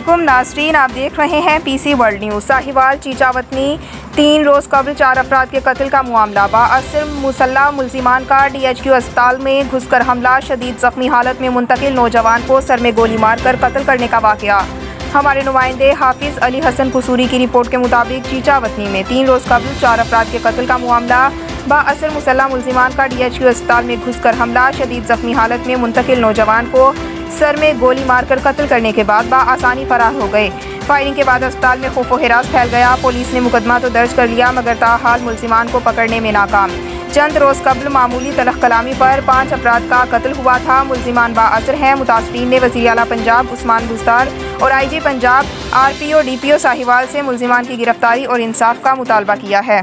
علیکم ناظرین، آپ دیکھ رہے ہیں پی سی ورلڈ نیوز۔ ساہیوال چیچا وطنی 3 روز قبل 4 افراد کے قتل کا معاملہ، بااثر مسلح ملزمان کا DHQ اسپتال میں گھس کر حملہ، شدید زخمی حالت میں منتقل نوجوان کو سر میں گولی مار کر قتل کرنے کا واقعہ۔ ہمارے نمائندے حافظ علی حسن قصوری کی رپورٹ کے مطابق چیچا وطنی میں 3 روز قبل 4 افراد کے قتل کا معاملہ، بااثر مسلح ملزمان کا DHQ اسپتال میں گھس کر حملہ، شدید زخمی حالت میں منتقل نوجوان کو سر میں گولی مار کر قتل کرنے کے بعد بآسانی فرار ہو گئے۔ فائرنگ کے بعد اسپتال میں خوف و ہراس پھیل گیا۔ پولیس نے مقدمہ تو درج کر لیا مگر تاحال ملزمان کو پکڑنے میں ناکام۔ چند روز قبل معمولی تلخ کلامی پر 5 افراد کا قتل ہوا تھا۔ ملزمان بااثر ہیں۔ متاثرین نے وزیر اعلیٰ پنجاب عثمان بزدار اور IG Punjab RPO DPO Sahiwal سے ملزمان کی گرفتاری اور انصاف کا مطالبہ کیا ہے۔